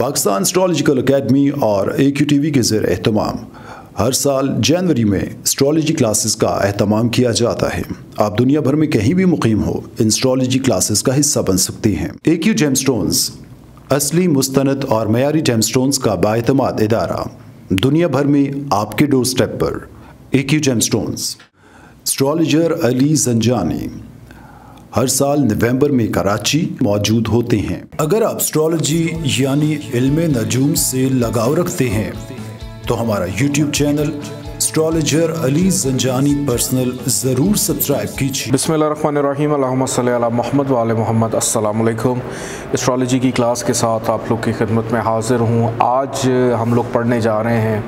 Pakistan astrological academy और AQTV के ज़ेर एहतमाम हर साल जनवरी में एस्ट्रोलॉजी क्लासेस का एहतमाम किया जाता है। आप दुनिया भर में कहीं भी मुकीम हो, इन एस्ट्रोलॉजी क्लासेस का हिस्सा बन सकते हैं। AQ जेमस्टोन्स असली, मुस्तनद और मयारी जेमस्टोन्स का बाएतमाद इदारा, दुनिया भर में आपके डोर स्टेप पर। AQ gemstones. Astrologer Ali Zanjani हर साल नवंबर में कराची मौजूद होते हैं। अगर आप एस्ट्रोलॉजी यानी इल्मे नजूम से लगाव रखते हैं तो हमारा YouTube channel astrologer Ali Zanjani personal ज़रूर सब्सक्राइब कीजिए। बिस्मिल्लाहिर्रहमानिर्रहीम, अल्लाहुम्मा सल्ली अला मुहम्मद व आले मुहम्मद। अस्सलाम वालेकुम। एस्ट्रोलॉजी की क्लास के साथ आप लोग की खिदमत में हाज़िर हूँ। आज हम लोग पढ़ने जा रहे हैं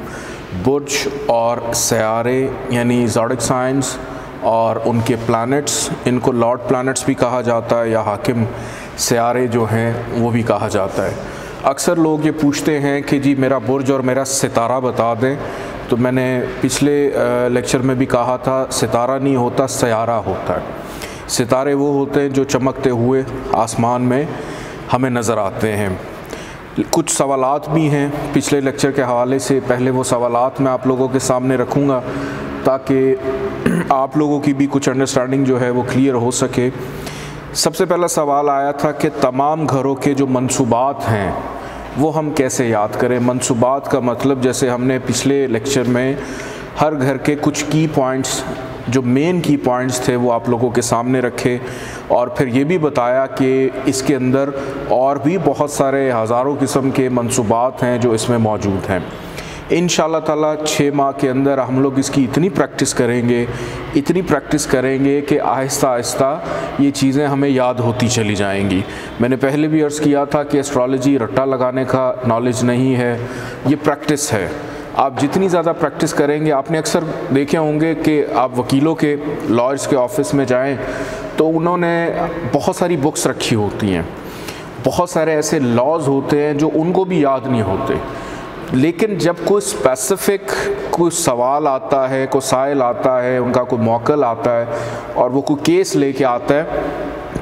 बुर्ज और सयारे यानी ज़ोडिक साइंस और उनके प्लैनेट्स। इनको लॉर्ड प्लैनेट्स भी कहा जाता है या हाकिम सयारे जो हैं वो भी कहा जाता है। अक्सर लोग ये पूछते हैं कि जी मेरा बुर्ज और मेरा सितारा बता दें, तो मैंने पिछले लेक्चर में भी कहा था सितारा नहीं होता, सयारा होता है। सितारे वो होते हैं जो चमकते हुए आसमान में हमें नज़र आते हैं। कुछ सवालात भी हैं पिछले लेक्चर के हवाले से, पहले वो सवालात मैं आप लोगों के सामने रखूँगा ताकि आप लोगों की भी कुछ अंडरस्टैंडिंग जो है वो क्लियर हो सके। सबसे पहला सवाल आया था कि तमाम घरों के जो मंसूबात हैं वो हम कैसे याद करें। मंसूबात का मतलब, जैसे हमने पिछले लेक्चर में हर घर के कुछ की पॉइंट्स, जो मेन की पॉइंट्स थे वो आप लोगों के सामने रखे और फिर ये भी बताया कि इसके अंदर और भी बहुत सारे हज़ारों किस्म के मंसूबात हैं जो इसमें मौजूद हैं। इंशाअल्लाह ताला 6 माह के अंदर हम लोग इसकी इतनी प्रैक्टिस करेंगे कि आहिस्ता आहिस्ता ये चीज़ें हमें याद होती चली जाएंगी। मैंने पहले भी अर्ज़ किया था कि एस्ट्रोलॉजी रट्टा लगाने का नॉलेज नहीं है, ये प्रैक्टिस है। आप जितनी ज़्यादा प्रैक्टिस करेंगे, आपने अक्सर देखे होंगे कि आप वकीलों के, लॉयर्स के ऑफिस में जाएं तो उन्होंने बहुत सारी बुक्स रखी होती हैं, बहुत सारे ऐसे लॉज होते हैं जो उनको भी याद नहीं होते, लेकिन जब कोई स्पेसिफ़िक कोई सवाल आता है, कोई साइल आता है, उनका कोई मौकल आता है और वो कोई केस लेके आता है,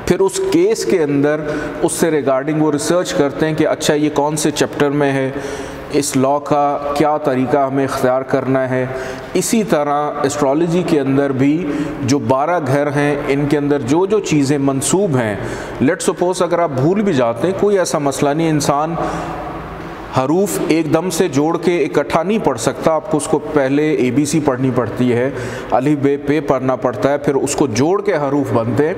फिर उस केस के अंदर उससे रिगार्डिंग वो रिसर्च करते हैं कि अच्छा ये कौन से चैप्टर में है, इस लॉ का क्या तरीका हमें इख्तियार करना है। इसी तरह एस्ट्रोलॉजी के अंदर भी जो 12 घर हैं, इनके अंदर जो जो चीज़ें मंसूब हैं, लेट्स सपोज अगर आप भूल भी जाते हैं, कोई ऐसा मसला नहीं, इंसान हरूफ एकदम से जोड़ के इकट्ठा नहीं पढ़ सकता, आपको उसको पहले ABC पढ़नी पड़ती है, अलिफ बे पे पढ़ना पड़ता है, फिर उसको जोड़ के हरूफ बनते हैं।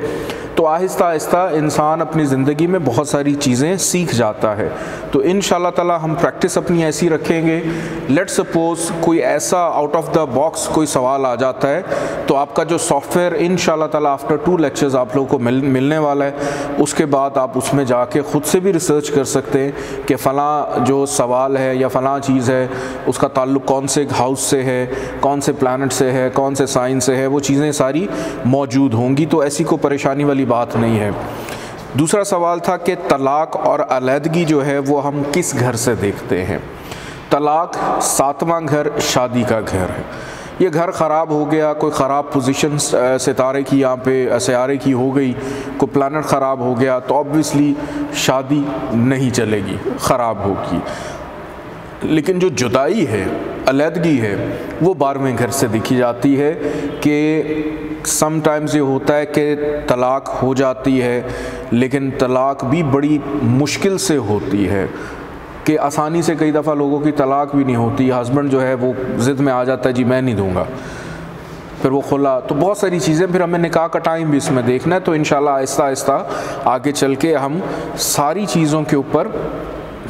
तो आहिस्ता आहिस्ता इंसान अपनी ज़िंदगी में बहुत सारी चीज़ें सीख जाता है। तो इंशाअल्लाह ताला हम प्रैक्टिस अपनी ऐसी रखेंगे। लेट्स सपोज़ कोई ऐसा आउट ऑफ द बॉक्स कोई सवाल आ जाता है तो आपका जो सॉफ्टवेयर इंशाअल्लाह ताला आफ्टर 2 लेक्चर्स आप लोगों को मिलने वाला है, उसके बाद आप उसमें जाके ख़ुद से भी रिसर्च कर सकते हैं कि फ़लाँ जो सवाल है या फ़लाँ चीज़ है उसका ताल्लुक़ कौन से हाउस से है, कौन से प्लैनेट से है, कौन से साइन से है, वो चीज़ें सारी मौजूद होंगी। तो ऐसी कोई परेशानी वाली बात नहीं है। दूसरा सवाल था कि तलाक और अलहदगी जो है वो हम किस घर से देखते हैं। तलाक 7वां घर शादी का घर है। ये घर ख़राब हो गया, कोई ख़राब पोजीशन सितारे की यहाँ पे सयारे की हो गई, कोई प्लानट ख़राब हो गया तो ऑब्वियसली शादी नहीं चलेगी, ख़राब होगी। लेकिन जो जुदाई है, अलहदगी है, वो 12वें घर से देखी जाती है कि समटाइम्स ये होता है कि तलाक हो जाती है, लेकिन तलाक भी बड़ी मुश्किल से होती है कि आसानी से कई दफ़ा लोगों की तलाक भी नहीं होती। हस्बैंड जो है वो ज़िद में आ जाता है, जी मैं नहीं दूंगा, फिर वो खुला। तो बहुत सारी चीज़ें, फिर हमें निकाह का टाइम भी इसमें देखना है। तो इंशाल्लाह आहिस्ता आहिस्ता आगे चल के हम सारी चीज़ों के ऊपर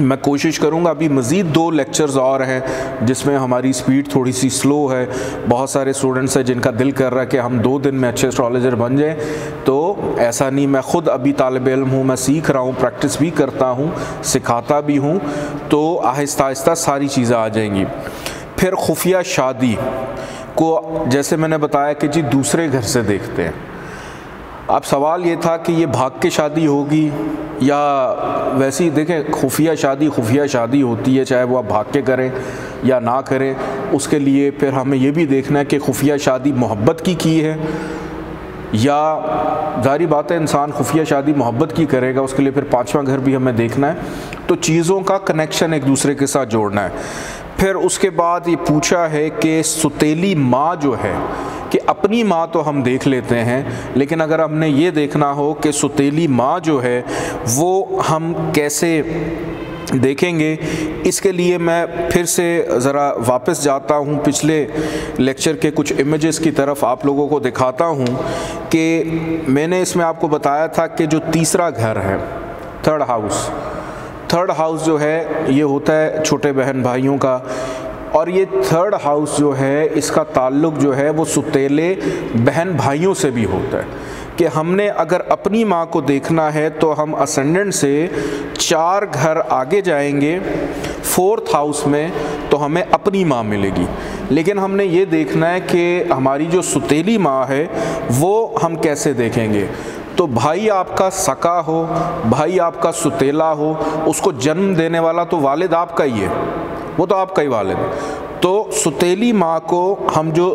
मैं कोशिश करूंगा। अभी मज़ीद 2 लेक्चर्स और हैं जिसमें हमारी स्पीड थोड़ी सी स्लो है। बहुत सारे स्टूडेंट्स हैं जिनका दिल कर रहा है कि हम 2 दिन में अच्छे एस्ट्रोलॉजर बन जाएं, तो ऐसा नहीं। मैं ख़ुद अभी तालिब इल्म हूँ, मैं सीख रहा हूँ, प्रैक्टिस भी करता हूँ, सिखाता भी हूँ, तो आहिस्ता आहिस्ता सारी चीज़ें आ जाएंगी। फिर खुफिया शादी को जैसे मैंने बताया कि जी दूसरे घर से देखते हैं। अब सवाल ये था कि ये भाग के शादी होगी या वैसी, देखें खुफिया शादी होती है, चाहे वो आप भाग के करें या ना करें। उसके लिए फिर हमें ये भी देखना है कि खुफिया शादी मोहब्बत की है या जारी बात है इंसान खुफिया शादी मोहब्बत की करेगा, उसके लिए फिर पांचवा घर भी हमें देखना है। तो चीज़ों का कनेक्शन एक दूसरे के साथ जोड़ना है। फिर उसके बाद ये पूछा है कि सुतेली माँ जो है, कि अपनी माँ तो हम देख लेते हैं, लेकिन अगर हमने ये देखना हो कि सुतेली माँ जो है वो हम कैसे देखेंगे, इसके लिए मैं फिर से ज़रा वापस जाता हूँ पिछले लेक्चर के कुछ इमेजेस की तरफ, आप लोगों को दिखाता हूँ कि मैंने इसमें आपको बताया था कि जो तीसरा घर है, थर्ड हाउस जो है ये होता है छोटे बहन भाइयों का, और ये थर्ड हाउस जो है इसका ताल्लुक़ जो है वो सुतेले बहन भाइयों से भी होता है। कि हमने अगर अपनी माँ को देखना है तो हम असेंडेंट से 4 घर आगे जाएंगे, 4th हाउस में तो हमें अपनी माँ मिलेगी। लेकिन हमने ये देखना है कि हमारी जो सुतेली माँ है वो हम कैसे देखेंगे। तो भाई आपका सका हो, भाई आपका सुतेला हो, उसको जन्म देने वाला तो वालिद आपका ही है, वो तो आपका ही वालिद है। तो सुतेली माँ को हम जो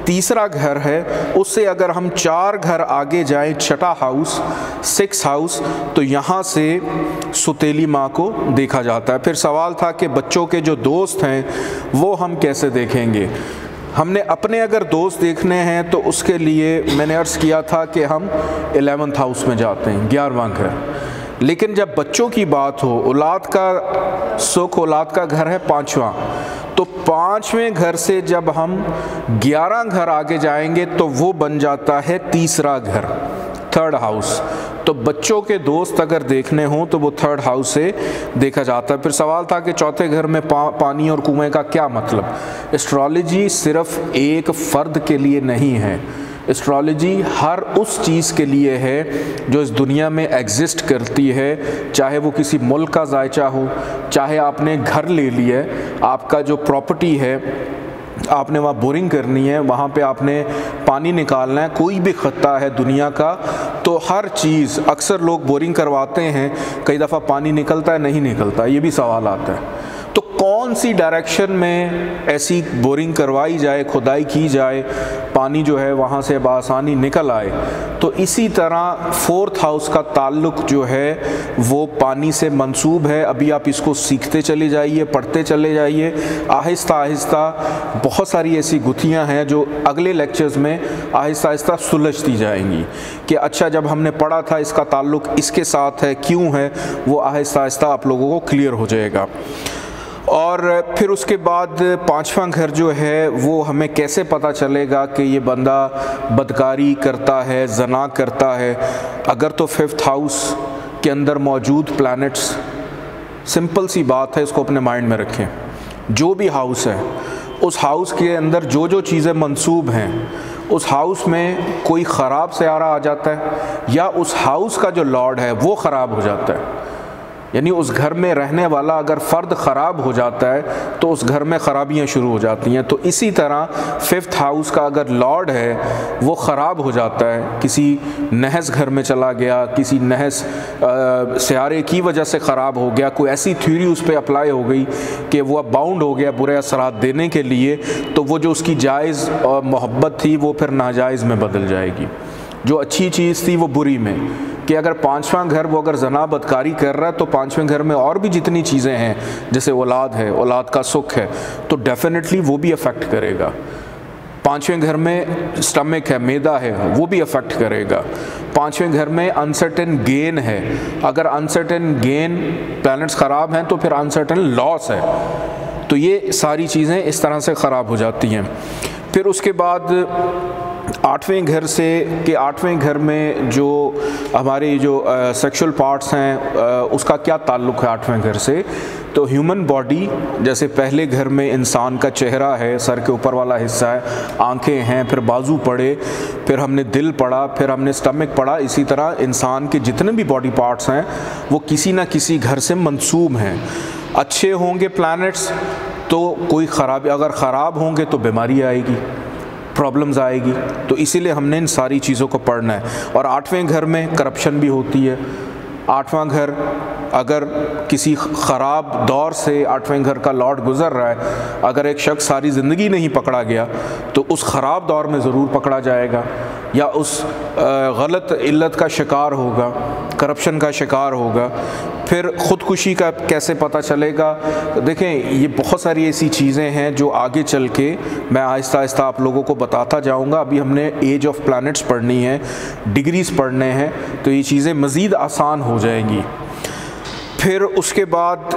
तीसरा घर है उससे अगर हम 4 घर आगे जाएं, 6 हाउस, 6 हाउस, तो यहाँ से सुतेली माँ को देखा जाता है। फिर सवाल था कि बच्चों के जो दोस्त हैं वो हम कैसे देखेंगे। हमने अपने अगर दोस्त देखने हैं तो उसके लिए मैंने अर्ज़ किया था कि हम 11th हाउस में जाते हैं, 11वां घर। लेकिन जब बच्चों की बात हो, औलाद का सुख, औलाद का घर है 5वां, तो 5वें घर से जब हम 11 घर आगे जाएंगे तो वो बन जाता है तीसरा घर, 3rd हाउस। तो बच्चों के दोस्त अगर देखने हों तो वो 3rd हाउस से देखा जाता है। फिर सवाल था कि चौथे घर में पानी और कुएं का क्या मतलब। एस्ट्रोलॉजी सिर्फ एक फ़र्द के लिए नहीं है, एस्ट्रोलॉजी हर उस चीज़ के लिए है जो इस दुनिया में एग्जिस्ट करती है, चाहे वो किसी मुल्क का जायचा हो, चाहे आपने घर ले लिया है, आपका जो प्रॉपर्टी है, आपने वहाँ बोरिंग करनी है, वहाँ पे आपने पानी निकालना है, कोई भी खत्ता है दुनिया का, तो हर चीज़, अक्सर लोग बोरिंग करवाते हैं, कई दफ़ा पानी निकलता है, नहीं निकलता, ये भी सवाल आता है। तो कौन सी डायरेक्शन में ऐसी बोरिंग करवाई जाए, खुदाई की जाए, पानी जो है वहाँ से बआसानी निकल आए। तो इसी तरह 4th हाउस का ताल्लुक़ जो है वो पानी से मंसूब है। अभी आप इसको सीखते चले जाइए, पढ़ते चले जाइए, आहिस्ता आहिस्ता बहुत सारी ऐसी गुत्थियाँ हैं जो अगले लेक्चर्स में आहिस्ता आहिस्ता सुलझती जाएंगी कि अच्छा जब हमने पढ़ा था इसका ताल्लुक़ इसके साथ है, क्यों है, वो आहिस्ता आहिस्ता आप लोगों को क्लियर हो जाएगा। और फिर उसके बाद 5वां घर जो है वो हमें कैसे पता चलेगा कि ये बंदा बदकारी करता है, जना करता है। अगर तो 5th हाउस के अंदर मौजूद प्लैनेट्स, सिंपल सी बात है, इसको अपने माइंड में रखें, जो भी हाउस है उस हाउस के अंदर जो जो चीज़ें मंसूब हैं, उस हाउस में कोई ख़राब सियारा आ जाता है या उस हाउस का जो लॉर्ड है वो ख़राब हो जाता है, यानी उस घर में रहने वाला अगर फ़र्द ख़राब हो जाता है तो उस घर में ख़राबियाँ शुरू हो जाती हैं। तो इसी तरह 5th हाउस का अगर लॉर्ड है वो ख़राब हो जाता है, किसी नहस घर में चला गया, किसी नहस सियारे की वजह से ख़राब हो गया, कोई ऐसी थ्योरी उस पर अप्लाई हो गई कि वो अब बाउंड हो गया बुरे असरात देने के लिए, तो वो जो उसकी जायज़ और मोहब्बत थी वो फिर नाजायज़ में बदल जाएगी, जो अच्छी चीज़ थी वो बुरी में। कि अगर 5वां घर वो अगर जना बदकारी कर रहा है तो 5वें घर में और भी जितनी चीज़ें हैं, जैसे औलाद है, औलाद का सुख है, तो डेफिनेटली वो भी अफेक्ट करेगा। 5वें घर में स्टमक है, मैदा है, वो भी अफेक्ट करेगा। 5वें घर में अनसर्टेन गेन है, अगर अनसर्टेन गेन प्लैनेट्स ख़राब हैं तो फिर अनसर्टेन लॉस है। तो ये सारी चीज़ें इस तरह से ख़राब हो जाती हैं। फिर उसके बाद 8वें घर से कि 8वें घर में जो हमारे जो सेक्सुअल पार्ट्स हैं उसका क्या ताल्लुक़ है 8वें घर से। तो ह्यूमन बॉडी, जैसे पहले घर में इंसान का चेहरा है, सर के ऊपर वाला हिस्सा है, आंखें हैं, फिर बाजू पड़े, फिर हमने दिल पढ़ा, फिर हमने स्टमक पढ़ा, इसी तरह इंसान के जितने भी बॉडी पार्ट्स हैं वो किसी न किसी घर से मंसूब हैं। अच्छे होंगे प्लैनेट्स तो कोई ख़राबी, अगर ख़राब होंगे तो बीमारी आएगी, प्रॉब्लम्स आएगी। तो इसीलिए हमने इन सारी चीज़ों को पढ़ना है। और 8वें घर में करप्शन भी होती है। 8वां घर अगर किसी ख़राब दौर से 8वें घर का लॉर्ड गुज़र रहा है, अगर एक शख्स सारी ज़िंदगी नहीं पकड़ा गया तो उस ख़राब दौर में ज़रूर पकड़ा जाएगा, या उस गलत इल्लत का शिकार होगा, करप्शन का शिकार होगा। फिर ख़ुदकुशी का कैसे पता चलेगा? देखें, ये बहुत सारी ऐसी चीज़ें हैं जो आगे चल के मैं आहिस्ता आहिस्ता आप लोगों को बताता जाऊंगा। अभी हमने एज ऑफ प्लैनेट्स पढ़नी है, डिग्रीज़ पढ़ने हैं, तो ये चीज़ें मज़ीद आसान हो जाएंगी। फिर उसके बाद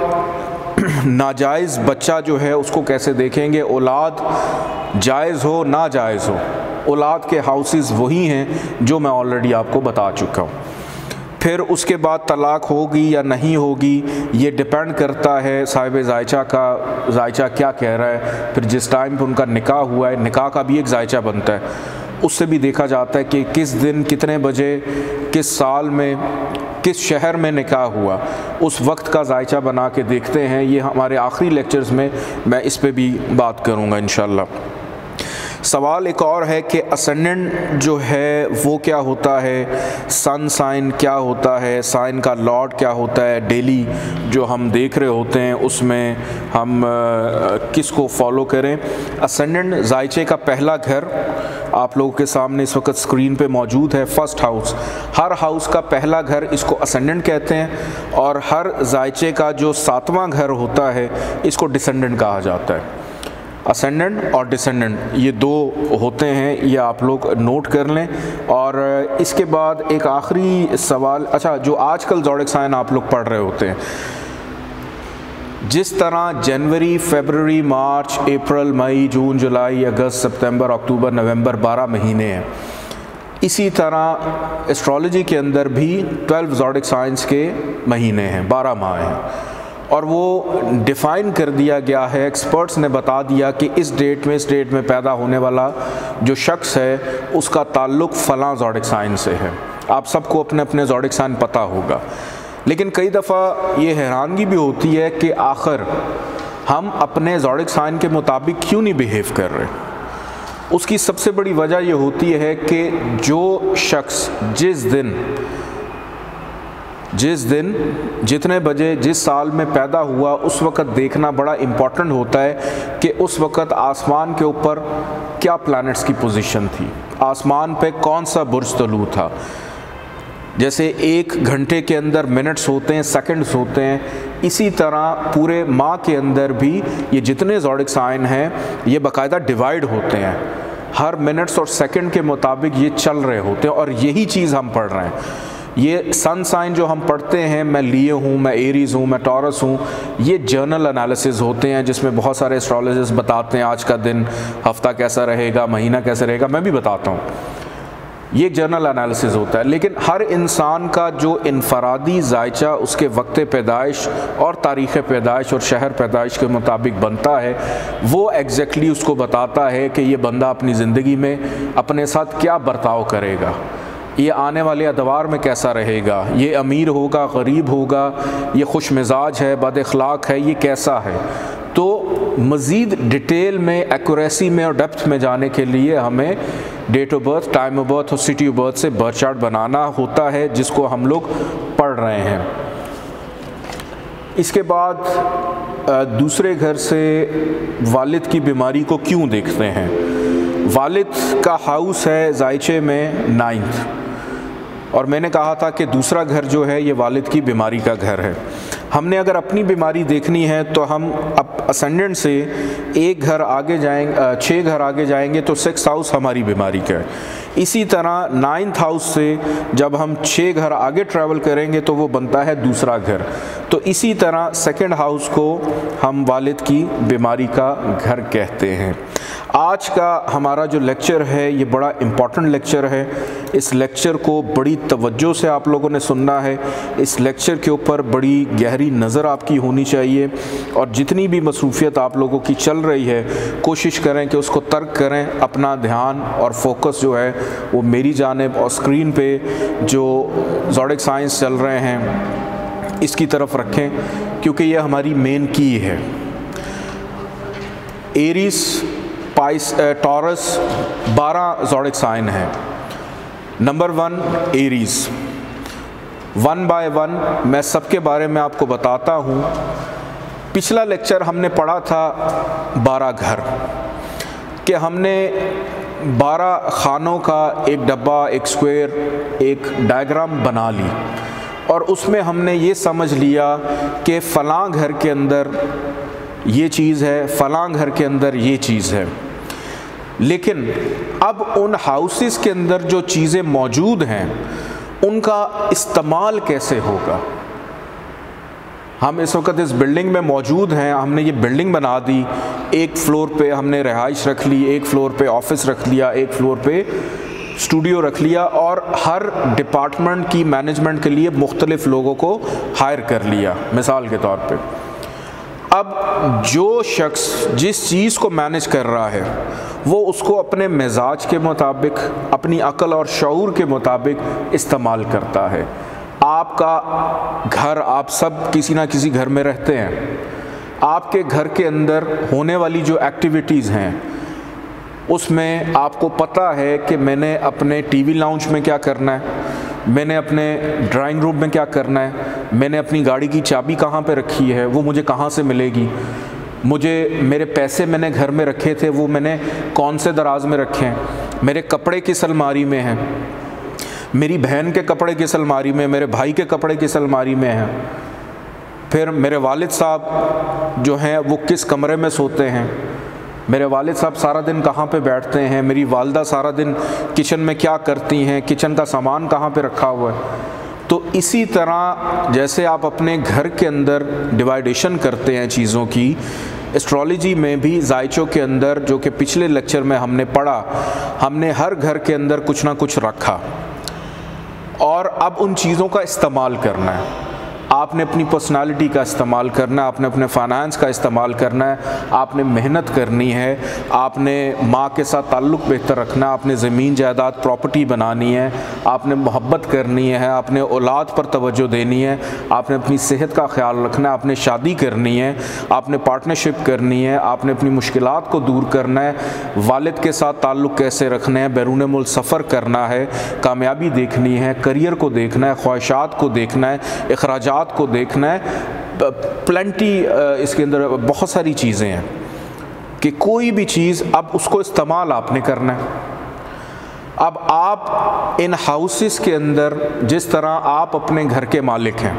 नाजायज़ बच्चा जो है उसको कैसे देखेंगे, औलाद जायज़ हो ना जायज़ हो, औलाद के हाउसेस वही हैं जो मैं ऑलरेडी आपको बता चुका हूँ। फिर उसके बाद तलाक होगी या नहीं होगी, ये डिपेंड करता है साहिब जायचा का, जायचा क्या कह रहा है। फिर जिस टाइम पर उनका निकाह हुआ है, निकाह का भी एक जायचा बनता है, उससे भी देखा जाता है कि किस दिन, कितने बजे, किस साल में, किस शहर में निकाह हुआ, उस वक्त का जायचा बना के देखते हैं। ये हमारे आखिरी लेक्चर्स में मैं इस पे भी बात करूँगा इंशाल्लाह। सवाल एक और है कि असेंडेंट जो है वो क्या होता है, सन साइन क्या होता है, साइन का लॉर्ड क्या होता है, डेली जो हम देख रहे होते हैं उसमें हम किसको फॉलो करें। असेंडेंट जायचे का पहला घर आप लोगों के सामने इस वक्त स्क्रीन पे मौजूद है, फर्स्ट हाउस। हर हाउस का पहला घर इसको असेंडेंट कहते हैं, और हर जायचे का जो 7वां घर होता है इसको डिसेंडेंट कहा जाता है। असेंडेंट और डिसेंडेंट ये दो होते हैं, ये आप लोग नोट कर लें। और इसके बाद एक आखिरी सवाल, अच्छा, जो आजकल ज़ोडिक साइन आप लोग पढ़ रहे होते हैं, जिस तरह जनवरी, फरवरी, मार्च, अप्रैल, मई, जून, जुलाई, अगस्त, सितंबर, अक्टूबर, नवंबर 12 महीने हैं, इसी तरह एस्ट्रोलॉजी के अंदर भी 12 ज़ोडिक साइंस के महीने हैं, 12 माह हैं, और वो डिफ़ाइन कर दिया गया है। एक्सपर्ट्स ने बता दिया कि इस डेट में, इस डेट में पैदा होने वाला जो शख्स है उसका ताल्लुक़ फ़लाँ ज़ोडिक साइन से है। आप सबको अपने अपने ज़ोडिक साइन पता होगा, लेकिन कई दफ़ा ये हैरानगी भी होती है कि आखिर हम अपने ज़ोडिक साइन के मुताबिक क्यों नहीं बिहेव कर रहे। उसकी सबसे बड़ी वजह ये होती है कि जो शख्स जिस दिन जितने बजे जिस साल में पैदा हुआ उस वक़्त देखना बड़ा इम्पॉर्टेंट होता है कि उस वक़्त आसमान के ऊपर क्या प्लैनेट्स की पोजीशन थी, आसमान पे कौन सा बुर्ज तलू था। जैसे 1 घंटे के अंदर मिनट्स होते हैं, सेकंड्स होते हैं, इसी तरह पूरे माह के अंदर भी ये जितने ज़ोडिक साइन हैं ये बाकायदा डिवाइड होते हैं, हर मिनट्स और सेकंड के मुताबिक ये चल रहे होते हैं। और यही चीज़ हम पढ़ रहे हैं। ये सन साइन जो हम पढ़ते हैं, मैं लिए हूँ, मैं एरीज़ हूँ, मैं टॉरस हूँ, ये जर्नल एनालिसिस होते हैं जिसमें बहुत सारे एस्ट्रोलॉजर्स बताते हैं आज का दिन, हफ्ता कैसा रहेगा, महीना कैसा रहेगा, मैं भी बताता हूँ। ये एक जर्नल एनालिसिस होता है, लेकिन हर इंसान का जो इनफरादी जायचा उसके वक्त पैदाइश और तारीख़ पैदाइश और शहर पैदाइश के मुताबिक बनता है, वो एग्जैक्टली उसको बताता है कि ये बंदा अपनी ज़िंदगी में अपने साथ क्या बर्ताव करेगा, ये आने वाले अदवार में कैसा रहेगा, ये अमीर होगा, गरीब होगा, ये खुश मिजाज है, बद अखलाक है, ये कैसा है। तो मज़ीद डिटेल में, एक्यूरेसी में और डेप्थ में जाने के लिए हमें date of birth, time of birth और सिटी ऑफ बर्थ से बर्थ चार्ट बनाना होता है, जिसको हम लोग पढ़ रहे हैं। इसके बाद दूसरे घर से वालिद की बीमारी को क्यों देखते हैं। वालिद का हाउस है जायचे में 9th, और मैंने कहा था कि दूसरा घर जो है ये वालिद की बीमारी का घर है। हमने अगर अपनी बीमारी देखनी है तो हम असेंडेंट से 1 घर आगे जाएंगे, 6 घर आगे जाएंगे तो 6th हाउस हमारी बीमारी का है। इसी तरह 9th हाउस से जब हम 6 घर आगे ट्रैवल करेंगे तो वो बनता है दूसरा घर। तो इसी तरह 2nd हाउस को हम वालिद की बीमारी का घर कहते हैं। आज का हमारा जो लेक्चर है ये बड़ा इम्पॉर्टेंट लेक्चर है। इस लेक्चर को बड़ी तवज्जो से आप लोगों ने सुनना है। इस लेक्चर के ऊपर बड़ी गहरी नज़र आपकी होनी चाहिए, और जितनी भी मसरूफियत आप लोगों की चल रही है कोशिश करें कि उसको तर्क करें, अपना ध्यान और फोकस जो है वो मेरी जानिब और स्क्रीन पे जो ज़ोडिक साइंस चल रहे हैं इसकी तरफ रखें, क्योंकि ये हमारी मेन की है। एरीज, टॉरस 12 ज़ोडिक साइन है। Number 1 Aries, one by one मैं सबके बारे में आपको बताता हूँ। पिछला लेक्चर हमने पढ़ा था 12 घर, कि हमने 12 खानों का एक डब्बा, एक स्क्वायर, एक डायग्राम बना ली और उसमें हमने ये समझ लिया कि फ़लाँ घर के अंदर ये चीज़ है, फ़लाँ घर के अंदर ये चीज़ है। लेकिन अब उन हाउसेस के अंदर जो चीज़ें मौजूद हैं उनका इस्तेमाल कैसे होगा। हम इस वक्त इस बिल्डिंग में मौजूद हैं, हमने ये बिल्डिंग बना दी, एक फ्लोर पे हमने रहाइश रख ली, एक फ्लोर पे ऑफिस रख लिया, एक फ्लोर पे स्टूडियो रख लिया और हर डिपार्टमेंट की मैनेजमेंट के लिए मुख्तलिफ़ लोगों को हायर कर लिया मिसाल के तौर पे। अब जो शख्स जिस चीज़ को मैनेज कर रहा है वो उसको अपने मिजाज के मुताबिक, अपनी अक्ल और शऊर के मुताबिक इस्तेमाल करता है। आपका घर, आप सब किसी ना किसी घर में रहते हैं, आपके घर के अंदर होने वाली जो एक्टिविटीज़ हैं उसमें आपको पता है कि मैंने अपने टीवी लाउंज में क्या करना है, मैंने अपने ड्राइंग रूम में क्या करना है, मैंने अपनी गाड़ी की चाबी कहाँ पे रखी है, वो मुझे कहाँ से मिलेगी, मुझे मेरे पैसे मैंने घर में रखे थे वो मैंने कौन से दराज में रखे हैं, मेरे कपड़े किस अलमारी में हैं, मेरी बहन के कपड़े किस अलमारी में, मेरे भाई के कपड़े किस अलमारी में हैं, फिर मेरे वालिद साहब जो हैं वो किस कमरे में सोते हैं, मेरे वालिद साहब सारा दिन कहाँ पे बैठते हैं, मेरी वालदा सारा दिन किचन में क्या करती हैं, किचन का सामान कहाँ पे रखा हुआ है। तो इसी तरह जैसे आप अपने घर के अंदर डिवाइडेशन करते हैं चीज़ों की, एस्ट्रोलॉजी में भी जायचों के अंदर, जो कि पिछले लेक्चर में हमने पढ़ा, हमने हर घर के अंदर कुछ ना कुछ रखा और अब उन चीज़ों का इस्तेमाल करना है। आपने अपनी पर्सनालिटी का इस्तेमाल करना है, आपने अपने फाइनेंस का इस्तेमाल करना है, आपने मेहनत करनी है, आपने माँ के साथ ताल्लुक़ बेहतर रखना है, आपने ज़मीन जायदाद प्रॉपर्टी बनानी है, आपने मोहब्बत करनी है, आपने औलाद पर तवज्जो देनी है, आपने अपनी सेहत का ख्याल रखना है, आपने शादी करनी है, आपने पार्टनरशिप करनी है, आपने अपनी मुश्किलात को दूर करना है, वालिद के साथ ताल्लुक़ कैसे रखना है, बैरून मुल्क सफ़र करना है, कामयाबी देखनी है, करियर को देखना है, ख्वाहिशात को देखना है, अखराजात को देखना है, प्लेंटी इसके अंदर बहुत सारी चीज़ें हैं कि कोई भी चीज़ अब उसको इस्तेमाल आपने करना है। अब आप इन हाउसेस के अंदर जिस तरह आप अपने घर के मालिक हैं,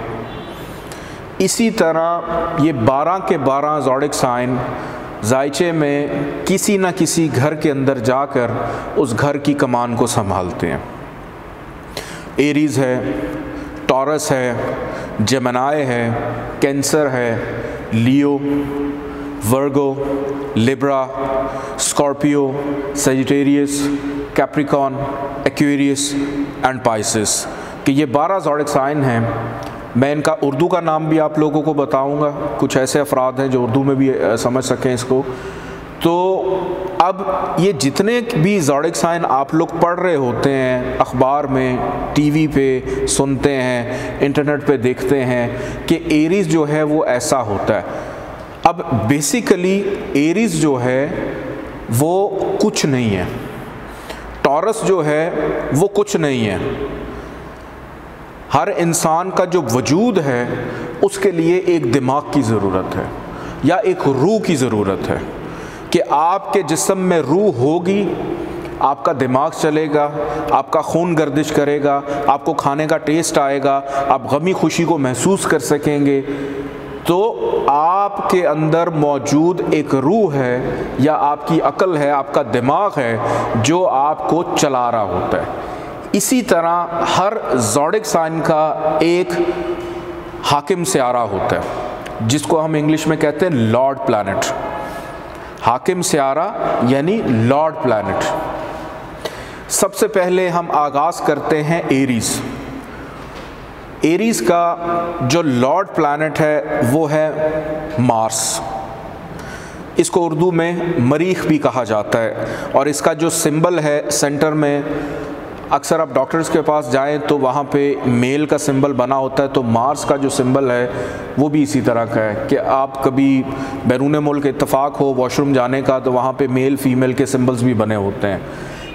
इसी तरह ये 12 के 12 ज़ोडिक साइन जायचे में किसी न किसी घर के अंदर जाकर उस घर की कमान को संभालते हैं। एरीज़ है, टॉरस है, जेमिनी है, कैंसर है, Leo, Virgo, Libra, Scorpio, Sagittarius, Capricorn, Aquarius and Pisces कि ये 12 ज़ोडिक साइन हैं। मैं इनका उर्दू का नाम भी आप लोगों को बताऊंगा, कुछ ऐसे अफराद हैं जो उर्दू में भी समझ सकें इसको। तो अब ये जितने भी ज़ोडिक साइन आप लोग पढ़ रहे होते हैं, अखबार में, टीवी पे सुनते हैं, इंटरनेट पे देखते हैं कि एरीज़ जो है वो ऐसा होता है। अब बेसिकली एरीज़ जो है वो कुछ नहीं है, टॉरस जो है वो कुछ नहीं है। हर इंसान का जो वजूद है उसके लिए एक दिमाग की ज़रूरत है या एक रूह की ज़रूरत है कि आपके जिस्म में रूह होगी, आपका दिमाग चलेगा, आपका खून गर्दिश करेगा, आपको खाने का टेस्ट आएगा, आप गमी खुशी को महसूस कर सकेंगे। तो आपके अंदर मौजूद एक रूह है या आपकी अक्ल है, आपका दिमाग है जो आपको चला रहा होता है। इसी तरह हर ज़ोडिक साइन का एक हाकिम स्यारा होता है जिसको हम इंग्लिश में कहते हैं लॉर्ड प्लैनेट। हाकिम स्यारा यानी लॉर्ड प्लैनेट। सबसे पहले हम आगाज़ करते हैं एरीज़। एरीज़ का जो लॉर्ड प्लैनेट है वो है मार्स। इसको उर्दू में मरीख भी कहा जाता है और इसका जो सिंबल है सेंटर में, अक्सर आप डॉक्टर्स के पास जाएं तो वहाँ पे मेल का सिंबल बना होता है, तो मार्स का जो सिंबल है वो भी इसी तरह का है कि आप कभी बैरून मुल्क इत्तफाक हो वॉशरूम जाने का तो वहाँ पे मेल फीमेल के सिंबल्स भी बने होते हैं।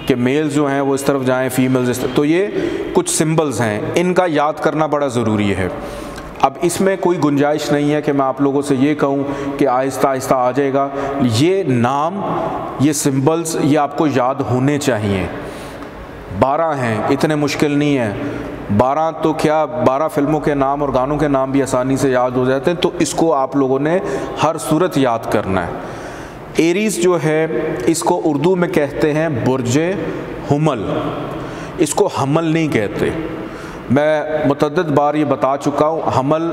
कि मेल्स जो हैं वो इस तरफ जाएं, फीमेल्स इस तरफ। तो ये कुछ सिंबल्स हैं, इनका याद करना बड़ा ज़रूरी है। अब इसमें कोई गुंजाइश नहीं है कि मैं आप लोगों से ये कहूँ कि आहिस्ता आहिस्ता आ जाएगा। ये नाम, ये सिंबल्स, ये आपको याद होने चाहिए। 12 हैं, इतने मुश्किल नहीं है। 12 तो क्या, 12 फिल्मों के नाम और गानों के नाम भी आसानी से याद हो जाते हैं। तो इसको आप लोगों ने हर सूरत याद करना है। एरीज़ जो है इसको उर्दू में कहते हैं बुर्जे हुमल, इसको हमल नहीं कहते। मैं मुतअद्दिद बार ये बता चुका हूँ, हमल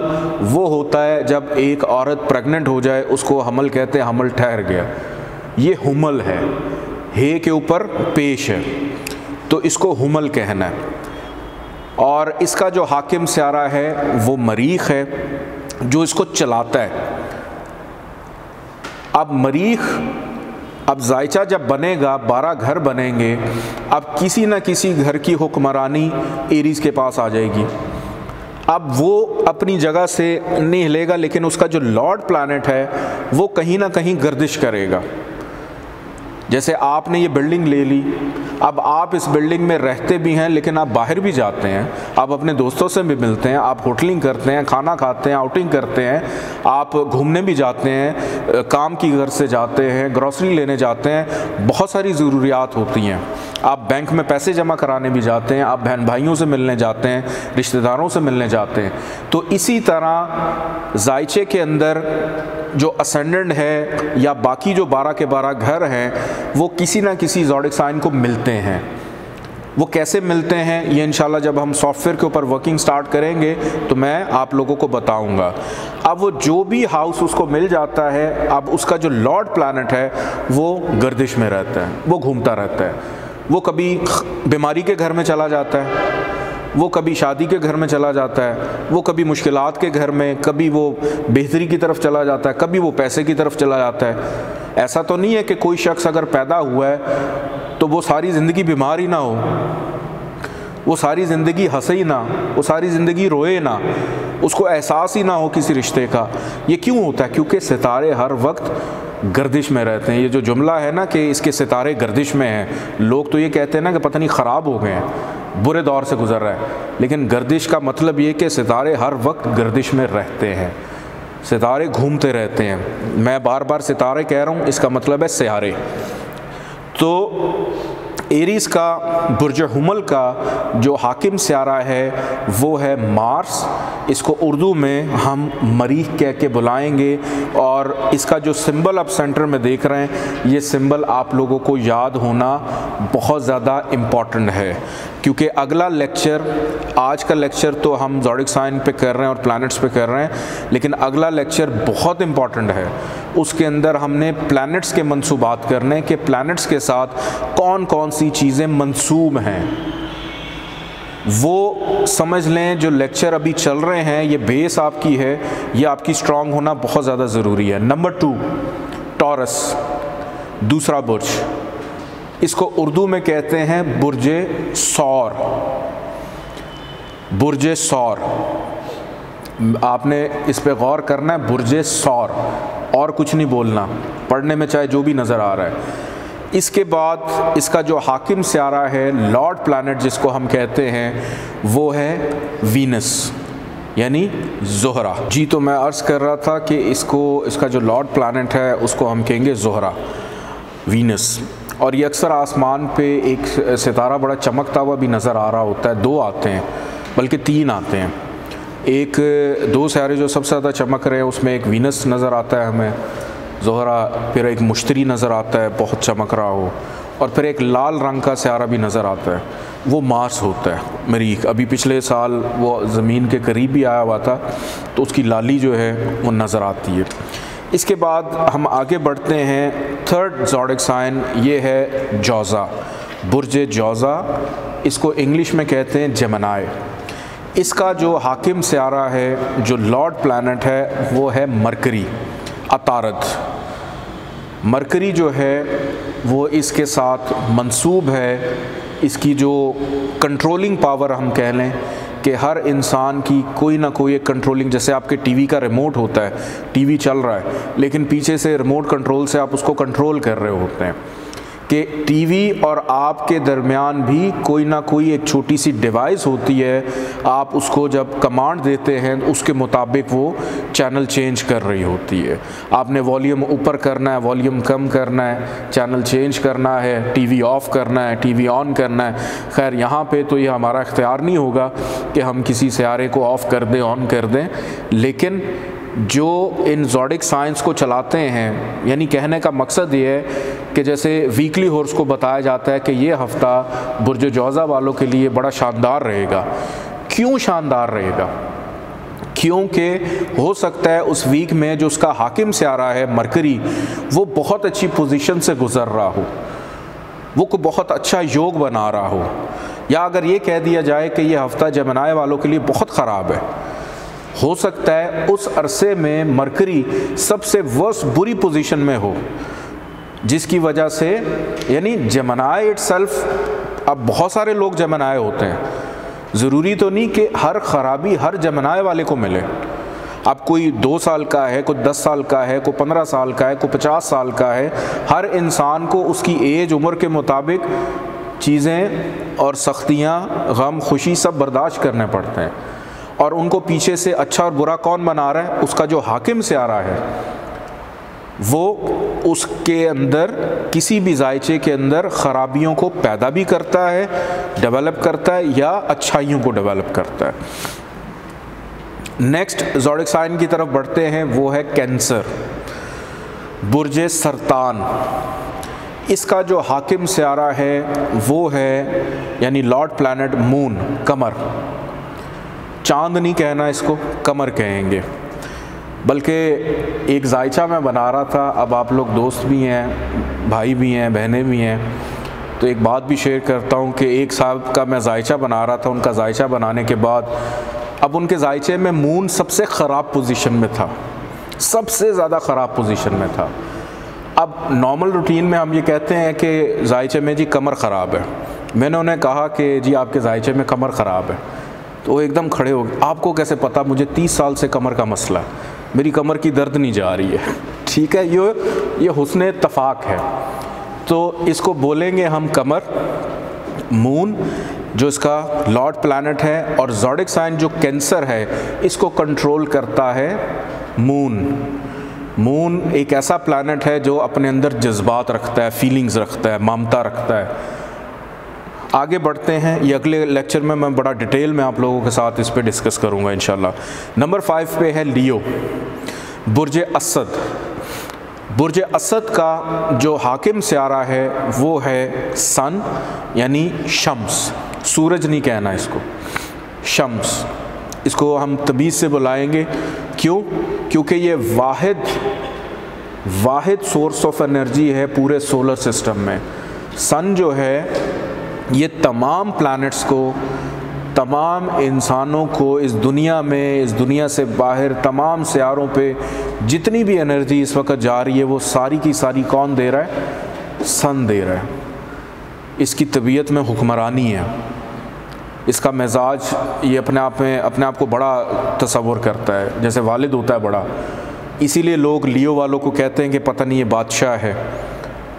वो होता है जब एक औरत प्रेग्नेंट हो जाए, उसको हमल कहते हैं, हमल ठहर गया। ये हुमल है, हे के ऊपर पेश है, तो इसको हुमल कहना है। और इसका जो हाकिम स्यारा है वो मरीख है, जो इसको चलाता है। अब मरीख, अब जायचा जब बनेगा, 12 घर बनेंगे, अब किसी न किसी घर की हुक्मरानी एरीज़ के पास आ जाएगी। अब वो अपनी जगह से नहीं हिलेगा, लेकिन उसका जो लॉर्ड प्लैनेट है वो कहीं ना कहीं गर्दिश करेगा। जैसे आपने ये बिल्डिंग ले ली, अब आप इस बिल्डिंग में रहते भी हैं, लेकिन आप बाहर भी जाते हैं, आप अपने दोस्तों से भी मिलते हैं, आप होटलिंग करते हैं, खाना खाते हैं, आउटिंग करते हैं, आप घूमने भी जाते हैं, काम की घर से जाते हैं, ग्रॉसरी लेने जाते हैं, बहुत सारी ज़रूरियात होती हैं। आप बैंक में पैसे जमा कराने भी जाते हैं, आप बहन भाइयों से मिलने जाते हैं, रिश्तेदारों से मिलने जाते हैं। तो इसी तरह जायचे के अंदर जो असेंडेंट है या बाकी जो 12 के 12 घर हैं, वो किसी ना किसी ज़ोडिक साइन को मिलते हैं। वो कैसे मिलते हैं ये इंशाल्लाह जब हम सॉफ्टवेयर के ऊपर वर्किंग स्टार्ट करेंगे तो मैं आप लोगों को बताऊंगा। अब वो जो भी हाउस उसको मिल जाता है, अब उसका जो लॉर्ड प्लैनेट है वो गर्दिश में रहता है, वो घूमता रहता है। वो कभी बीमारी के घर में चला जाता है, वो कभी शादी के घर में चला जाता है, वो कभी मुश्किलात के घर में, कभी वो बेहतरी की तरफ चला जाता है, कभी वो पैसे की तरफ चला जाता है। ऐसा तो नहीं है कि कोई शख्स अगर पैदा हुआ है तो वो सारी ज़िंदगी बीमार ही ना हो, वो सारी ज़िंदगी हंसे ही ना, वो सारी ज़िंदगी रोए ना, उसको एहसास ही ना हो किसी रिश्ते का। ये क्यों होता है? क्योंकि सितारे हर वक्त गर्दिश में रहते हैं। ये जो जुमला है ना कि इसके सितारे गर्दिश में हैं, लोग तो ये कहते हैं ना कि पता नहीं ख़राब हो गए हैं, बुरे दौर से गुज़र रहा है, लेकिन गर्दिश का मतलब ये कि सितारे हर वक्त गर्दिश में रहते हैं, सितारे घूमते रहते हैं। मैं बार बार सितारे कह रहा हूँ, इसका मतलब है सियारे। तो एरीज़ का, बुर्ज हुमल का जो हाकिम स्यारा है वो है मार्स। इसको उर्दू में हम मरीख कह के बुलाएंगे। और इसका जो सिंबल आप सेंटर में देख रहे हैं, ये सिंबल आप लोगों को याद होना बहुत ज़्यादा इम्पॉर्टेंट है, क्योंकि अगला लेक्चर, आज का लेक्चर तो हम ज़ोडिक साइन पे कर रहे हैं और प्लैनेट्स पे कर रहे हैं, लेकिन अगला लेक्चर बहुत इम्पॉर्टेंट है। उसके अंदर हमने प्लैनेट्स के मंसूबात करने हैं कि प्लैनेट्स के साथ कौन कौन सी चीज़ें मंसूब हैं, वो समझ लें। जो लेक्चर अभी चल रहे हैं, ये बेस आपकी है, ये आपकी स्ट्रॉन्ग होना बहुत ज़्यादा ज़रूरी है। नंबर 2 टॉरस, दूसरा बुर्ज, इसको उर्दू में कहते हैं बुर्जे सौर। बुर्जे सौर, आपने इस पे गौर करना है, बुर्जे सौर, और कुछ नहीं बोलना, पढ़ने में चाहे जो भी नज़र आ रहा है। इसके बाद इसका जो हाकिम स्यारा है, लॉर्ड प्लैनेट जिसको हम कहते हैं, वो है वीनस यानी ज़ोहरा। जी, तो मैं अर्ज़ कर रहा था कि इसका जो लॉर्ड प्लैनेट है उसको हम कहेंगे ज़ोहरा, वीनस। और ये अक्सर आसमान पे एक सितारा बड़ा चमकता हुआ भी नज़र आ रहा होता है। 2 आते हैं, बल्कि 3 आते हैं। एक 2 सितारे जो सबसे ज़्यादा चमक रहे हैं, उसमें एक वीनस नज़र आता है हमें, ज़ोहरा, फिर एक मुश्तरी नज़र आता है बहुत चमक रहा हो, और फिर एक लाल रंग का सितारा भी नज़र आता है, वो मार्स होता है, मरीख। अभी पिछले साल वो ज़मीन के करीब भी आया हुआ था, तो उसकी लाली जो है वो नज़र आती है। इसके बाद हम आगे बढ़ते हैं। 3rd ज़ोडिक साइन ये है जौज़ा, बुर्ज जौज़ा, इसको इंग्लिश में कहते हैं जेमिनी। इसका जो हाकिम स्यारा है, जो लॉर्ड प्लैनेट है, वो है मरकरी, अतारद। मरकरी जो है वो इसके साथ मंसूब है। इसकी जो कंट्रोलिंग पावर हम कह लें कि हर इंसान की कोई ना कोई एक कंट्रोलिंग, जैसे आपके टीवी का रिमोट होता है, टीवी चल रहा है लेकिन पीछे से रिमोट कंट्रोल से आप उसको कंट्रोल कर रहे होते हैं। कि टीवी और आपके दरमियान भी कोई ना कोई एक छोटी सी डिवाइस होती है, आप उसको जब कमांड देते हैं उसके मुताबिक वो चैनल चेंज कर रही होती है। आपने वॉल्यूम ऊपर करना है, वॉल्यूम कम करना है, चैनल चेंज करना है, टीवी ऑफ़ करना है, टीवी ऑन करना है। खैर यहाँ पे तो ये हमारा इख्तियार नहीं होगा कि हम किसी सियारे को ऑफ़ कर दें, ऑन कर दें, लेकिन जो इन ज़ोडिक साइंस को चलाते हैं, यानी कहने का मकसद ये है कि जैसे वीकली हॉर्स को बताया जाता है कि ये हफ़्ता बुर्ज जौज़ा वालों के लिए बड़ा शानदार रहेगा। क्यों शानदार रहेगा? क्योंकि हो सकता है उस वीक में जो उसका हाकिम सियारा है मरकरी, वो बहुत अच्छी पोजीशन से गुज़र रहा हो, वो को बहुत अच्छा योग बना रहा हो। या अगर ये कह दिया जाए कि ये हफ़्ता जमनाए वालों के लिए बहुत ख़राब है, हो सकता है उस अरसे में मरकरी सबसे वर्स्ट बुरी पोजीशन में हो, जिसकी वजह से यानी जमनाए इटसेल्फ, अब बहुत सारे लोग जमनाए होते हैं, ज़रूरी तो नहीं कि हर ख़राबी हर जमनाए वाले को मिले। अब कोई 2 साल का है, कोई 10 साल का है, कोई 15 साल का है, कोई 50 साल का है, हर इंसान को उसकी एज उम्र के मुताबिक चीज़ें और सख्तियाँ, गम, खुशी सब बर्दाश्त करने पड़ते हैं। और उनको पीछे से अच्छा और बुरा कौन बना रहा है? उसका जो हाकिम सियारा है, वो उसके अंदर किसी भी जायचे के अंदर ख़राबियों को पैदा भी करता है, डेवलप करता है, या अच्छाइयों को डेवलप करता है। नेक्स्ट ज़ोडिक साइन की तरफ बढ़ते हैं, वो है कैंसर, बुर्ज सरतान। इसका जो हाकिम सियारा है वो है यानी लॉर्ड प्लैनेट मून, कमर। चांद नहीं कहना इसको, कमर कहेंगे। बल्कि एक जायचा मैं बना रहा था, अब आप लोग दोस्त भी हैं, भाई भी हैं, बहनें भी हैं, तो एक बात भी शेयर करता हूँ कि एक साहब का मैं जायचा बना रहा था। उनका जायचा बनाने के बाद अब उनके जायचे में मून सबसे ख़राब पोजीशन में था, सबसे ज़्यादा ख़राब पोजीशन में था। अब नॉर्मल रूटीन में हम ये कहते हैं कि जायचे में जी कमर ख़राब है। मैंने उन्हें कहा कि जी आपके जायचे में कमर ख़राब है, तो वो एकदम खड़े हो गए। आपको कैसे पता? मुझे 30 साल से कमर का मसला है, मेरी कमर की दर्द नहीं जा रही है। ठीक है, ये हुस्न इत्तफाक है। तो इसको बोलेंगे हम कमर, मून जो इसका लॉर्ड प्लैनेट है, और ज़ोडिक साइन जो कैंसर है इसको कंट्रोल करता है मून। मून एक ऐसा प्लैनेट है जो अपने अंदर जज्बात रखता है, फीलिंग्स रखता है, ममता रखता है। आगे बढ़ते हैं, ये अगले लेक्चर में मैं बड़ा डिटेल में आप लोगों के साथ इस पे डिस्कस करूँगा इंशाल्लाह। नंबर 5 पे है लियो, बुर्ज असद। बुर्ज असद का जो हाकिम सियारा है वो है सन यानी शम्स, सूरज नहीं कहना इसको, शम्स। इसको हम तमीज़ से बुलाएंगे। क्यों? क्योंकि ये वाहिद सोर्स ऑफ एनर्जी है पूरे सोलर सिस्टम में। सन जो है ये तमाम प्लैनेट्स को, तमाम इंसानों को इस दुनिया में, इस दुनिया से बाहर तमाम सियारों पे जितनी भी एनर्जी इस वक्त जा रही है वो सारी की सारी कौन दे रहा है? सन दे रहा है। इसकी तबीयत में हुक्मरानी है, इसका मिजाज ये अपने आप को बड़ा तसव्वुर करता है, जैसे वालिद होता है बड़ा। इसीलिए लोग लियो वालों को कहते हैं कि पता नहीं ये बादशाह है।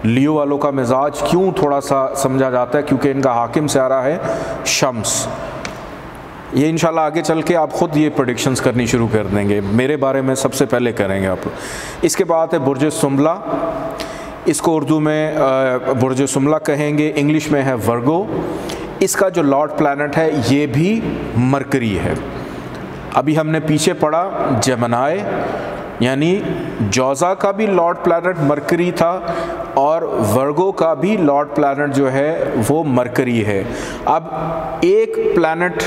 लियो वालों का मिजाज क्यों थोड़ा सा समझा जाता है? क्योंकि इनका हाकिम सियारा है शम्स। ये इंशाल्लाह आगे चल के आप ख़ुद ये प्रेडिक्शंस करनी शुरू कर देंगे, मेरे बारे में सबसे पहले करेंगे आप। इसके बाद है बुर्ज सुमला, इसको उर्दू में बुर्ज सुमला कहेंगे, इंग्लिश में है वर्गो। इसका जो लॉर्ड प्लैनेट है ये भी मरकरी है। अभी हमने पीछे पढ़ा जेमिनी, यानी जौज़ा का भी लॉर्ड प्लैनेट मरकरी था और वर्गो का भी लॉर्ड प्लैनेट जो है वो मरकरी है। अब एक प्लैनेट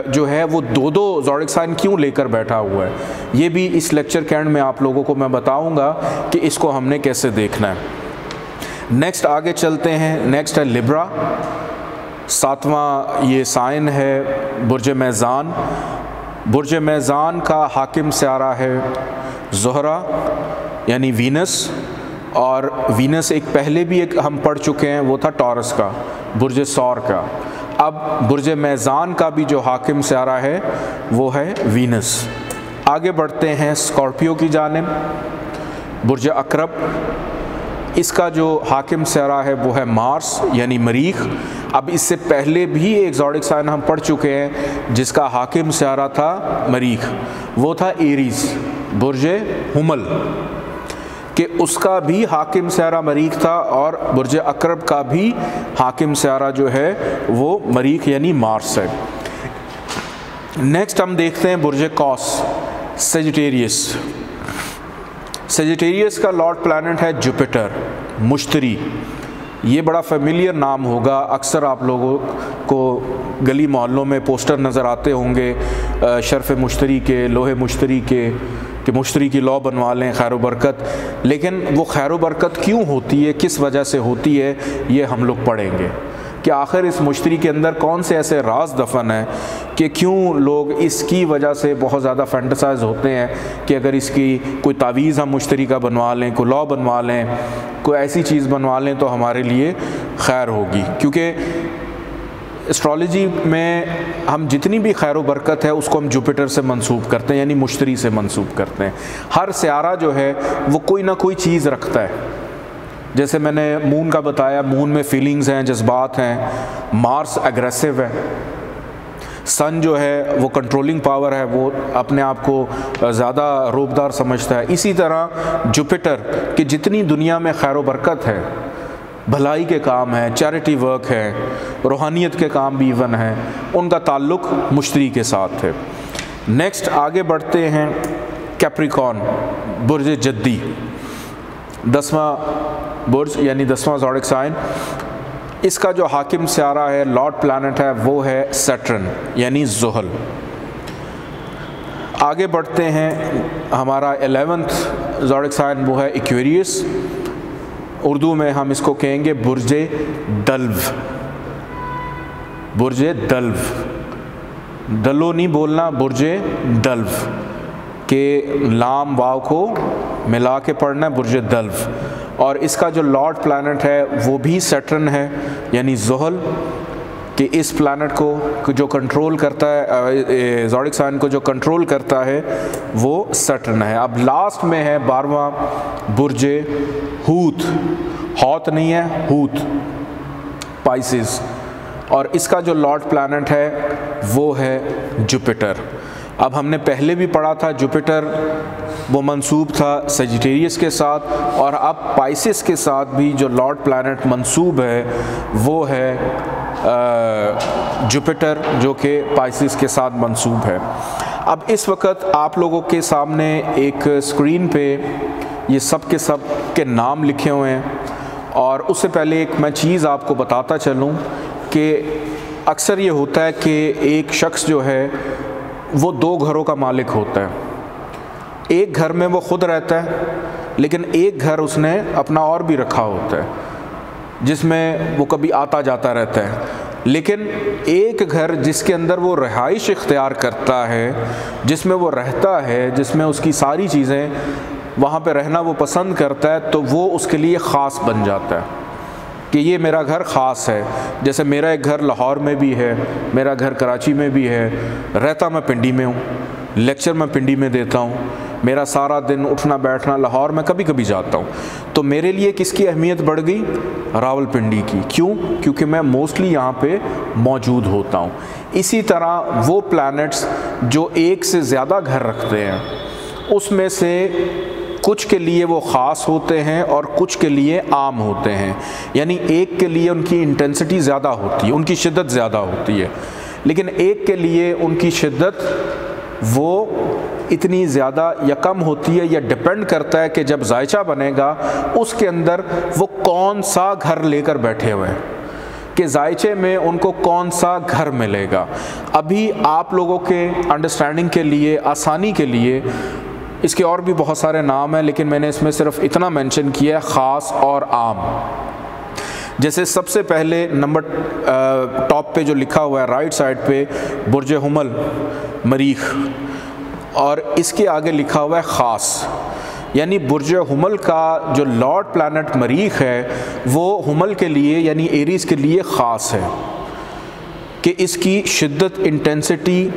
जो है वो दो ज़ोडिक साइन क्यों लेकर बैठा हुआ है, ये भी इस लेक्चर के एंड में आप लोगों को मैं बताऊंगा कि इसको हमने कैसे देखना है। नेक्स्ट आगे चलते हैं। नेक्स्ट है लिब्रा, 7वां ये साइन है बुर्ज मेज़ान। बुर्ज मेज़ान का हाकिम सियारा है ज़ोहरा यानी वीनस, और वीनस एक पहले भी एक हम पढ़ चुके हैं, वो था टॉरस का, बुर्ज सौर का। अब बुर्ज मेज़ान का भी जो हाकिम सियारा है वो है वीनस। आगे बढ़ते हैं स्कॉर्पियो की जानिब, बुर्ज अकरब। इसका जो हाकिम सियारा है वो है मार्स यानी मरीख। अब इससे पहले भी एक ज़ोडिक साइन हम पढ़ चुके हैं जिसका हाकिम सियारा था मरीख, वो था एरीज, बुर्ज हुमल, कि उसका भी हाकिम सियारा मरीख था और बुर्ज अकरब का भी हाकिम सियारा जो है वो मरीख यानी मार्स है। नेक्स्ट हम देखते हैं बुर्ज कौस, सेजिटेरियस। सेजिटेरियस का लॉर्ड प्लैनेट है जुपिटर, मुश्तरी। ये बड़ा फेमिलियर नाम होगा, अक्सर आप लोगों को गली मोहल्लों में पोस्टर नज़र आते होंगे शर्फ मुश्तरी के, लोहे मुश्तरी के, कि मुश्तरी की लौ बनवा लें, खैर बरकत। लेकिन वो खैर बरकत क्यों होती है, किस वजह से होती है, ये हम लोग पढ़ेंगे कि आखिर इस मुश्तरी के अंदर कौन से ऐसे राज दफन है कि क्यों लोग इसकी वजह से बहुत ज़्यादा फैंटसाइज होते हैं कि अगर इसकी कोई तावीज़ हम मुश्तरी का बनवा लें, कोई लॉ बनवा लें, कोई ऐसी चीज़ बनवा लें तो हमारे लिए खैर होगी। क्योंकि एस्ट्रोलॉजी में हम जितनी भी खैर बरकत है उसको हम जुपिटर से मंसूब करते हैं, यानी मुश्तरी से मंसूब करते हैं। हर सियारा जो है वो कोई ना कोई चीज़ रखता है। जैसे मैंने मून का बताया, मून में फीलिंग्स हैं, जज्बात हैं। मार्स एग्रेसिव है। सन जो है वो कंट्रोलिंग पावर है, वो अपने आप को ज़्यादा रोबदार समझता है। इसी तरह जुपिटर कि जितनी दुनिया में खैर बरकत है, भलाई के काम है, चैरिटी वर्क है, रूहानियत के काम भी इवन है, उनका ताल्लुक़ मुश्तरी के साथ है। नेक्स्ट आगे बढ़ते हैं, कैप्रिकॉर्न, बुर्ज जद्दी, 10वां बुर्ज यानी 10वां ज़ोडिक साइन। इसका जो हाकिम सियारा है, लॉर्ड प्लैनेट है, वो है सैटर्न यानी ज़ुहल। आगे बढ़ते हैं, हमारा 11वां ज़ोडिक साइन वो है एक्वेरियस। उर्दू में हम इसको कहेंगे बुर्ज दल्व, बुर्ज दल्व, दलो नहीं बोलना, बुर्ज दल्व के लाम वाव को मिला के पढ़ना है, बुर्ज दल्व। और इसका जो लॉर्ड प्लैनेट है वो भी सैटर्न है यानी ज़ुहल, कि इस प्लैनेट को जो कंट्रोल करता है, ज़ोडिक साइन को जो कंट्रोल करता है वो सैटर्न है। अब लास्ट में है 12वां बुर्ज हूत, हौत नहीं है, हूत, पाइसिस, और इसका जो लॉर्ड प्लैनेट है वो है जुपिटर। अब हमने पहले भी पढ़ा था जुपिटर वो मंसूब था सेजिटेरियस के साथ, और अब पाइसिस के साथ भी जो लॉर्ड प्लैनेट मंसूब है वो है जुपिटर, जो कि पाइसिस के साथ मंसूब है। अब इस वक्त आप लोगों के सामने एक स्क्रीन पे ये सब के नाम लिखे हुए हैं, और उससे पहले एक मैं चीज़ आपको बताता चलूँ कि अक्सर ये होता है कि एक शख्स जो है वो 2 घरों का मालिक होता है। एक घर में वो खुद रहता है, लेकिन एक घर उसने अपना और भी रखा होता है जिसमें वो कभी आता जाता रहता है। लेकिन एक घर जिसके अंदर वो रहाइश इख्तियार करता है, जिसमें वो रहता है, जिसमें उसकी सारी चीज़ें, वहाँ पे रहना वो पसंद करता है, तो वो उसके लिए ख़ास बन जाता है कि ये मेरा घर ख़ास है। जैसे मेरा एक घर लाहौर में भी है, मेरा घर कराची में भी है, रहता मैं पिंडी में हूँ, लेक्चर मैं पिंडी में देता हूँ, मेरा सारा दिन उठना बैठना लाहौर में कभी कभी जाता हूँ। तो मेरे लिए किसकी अहमियत बढ़ गई? रावलपिंडी की। क्यों? क्योंकि मैं मोस्टली यहाँ पे मौजूद होता हूँ। इसी तरह वो प्लैनेट्स जो एक से ज़्यादा घर रखते हैं, उसमें से कुछ के लिए वो ख़ास होते हैं और कुछ के लिए आम होते हैं। यानी एक के लिए उनकी इंटेंसिटी ज़्यादा होती है, उनकी शिद्दत ज़्यादा होती है, लेकिन एक के लिए उनकी शिद्दत वो इतनी ज़्यादा या कम होती है, या डिपेंड करता है कि जब जायचा बनेगा उसके अंदर वो कौन सा घर लेकर बैठे हुए हैं, कि जायचे में उनको कौन सा घर मिलेगा। अभी आप लोगों के अंडरस्टैंडिंग के लिए, आसानी के लिए, इसके और भी बहुत सारे नाम हैं, लेकिन मैंने इसमें सिर्फ इतना मेंशन किया है, ख़ास और आम। जैसे सबसे पहले नंबर टॉप पे जो लिखा हुआ है राइट साइड पे, बुर्ज हुमल मरीख, और इसके आगे लिखा हुआ है ख़ास, यानी बुर्ज हुमल का जो लॉर्ड प्लैनेट मरीख है वो हुमल के लिए यानी एरीज़ के लिए ख़ास है, कि इसकी शिद्दत, इंटेंसिटी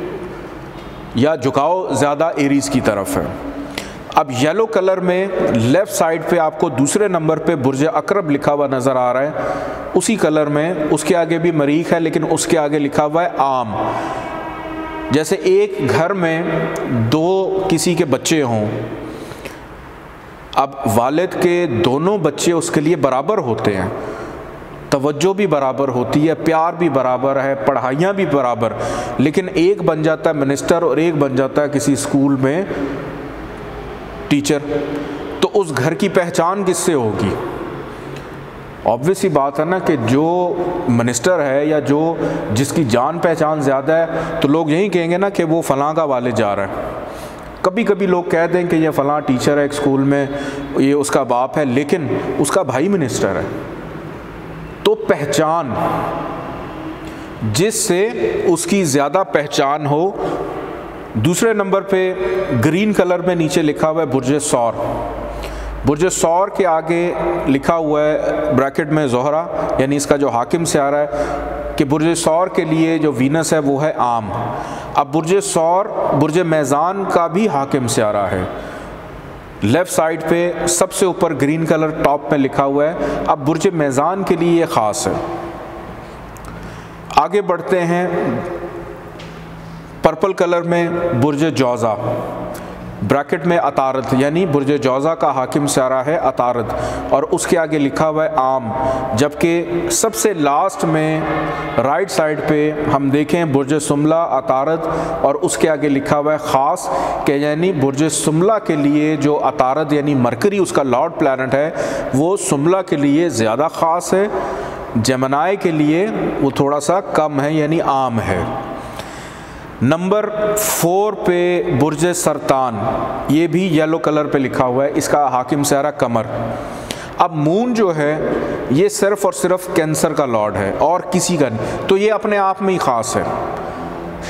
या झुकाव ज़्यादा एरीज़ की तरफ है। अब येलो कलर में लेफ़्ट साइड पे आपको दूसरे नंबर पे बुर्ज अकरब लिखा हुआ नज़र आ रहा है, उसी कलर में उसके आगे भी मरीख है लेकिन उसके आगे लिखा हुआ है आम। जैसे एक घर में दो किसी के बच्चे हों, अब वालिद के दोनों बच्चे उसके लिए बराबर होते हैं, तवज्जो भी बराबर होती है, प्यार भी बराबर है, पढ़ाइयाँ भी बराबर, लेकिन एक बन जाता है मिनिस्टर और एक बन जाता है किसी स्कूल में टीचर, तो उस घर की पहचान किससे होगी? ऑब्वियस ही बात है ना कि जो मिनिस्टर है या जो जिसकी जान पहचान ज़्यादा है तो लोग यही कहेंगे ना कि वो फ़लाँ का वालिद जा रहा है। कभी कभी लोग कह दें कि ये फ़लाँ टीचर है एक स्कूल में, ये उसका बाप है, लेकिन उसका भाई मिनिस्टर है। तो पहचान, जिससे उसकी ज़्यादा पहचान हो। दूसरे नंबर पे ग्रीन कलर में नीचे लिखा हुआ है बुर्ज सौर। बुर्ज सौर के आगे लिखा हुआ है ब्रैकेट में ज़ोहरा, यानी इसका जो हाकिम से आ रहा है कि बुर्ज सौर के लिए जो वीनस है वो है आम। अब बुर्ज सौर बुर्ज मैज़ान का भी हाकिम से आ रहा है। लेफ़्ट साइड पे सबसे ऊपर ग्रीन कलर टॉप में लिखा हुआ है। अब बुर्ज मैज़ान के लिए ये ख़ास है। आगे बढ़ते हैं, पर्पल कलर में बुर्ज जौज़ा, ब्रैकेट में अतारद, यानी बुर्ज जौज़ा का हाकिम से आ रहा है अतारद, और उसके आगे लिखा हुआ है आम। जबकि सबसे लास्ट में राइट साइड पे हम देखें बुर्ज सुमला, अतारद, और उसके आगे लिखा हुआ है ख़ास, कि यानी बुर्ज सुमला के लिए जो अतारद यानी मरकरी उसका लॉर्ड प्लैनेट है वो सुमला के लिए ज़्यादा ख़ास है, जेमिनी के लिए वो थोड़ा सा कम है यानी आम है। नंबर 4 पे बुर्ज सरतान, ये भी येलो कलर पे लिखा हुआ है, इसका हाकिम से आ रहा कमर। अब मून जो है ये सिर्फ़ और सिर्फ कैंसर का लॉर्ड है और किसी का नहीं, तो ये अपने आप में ही ख़ास है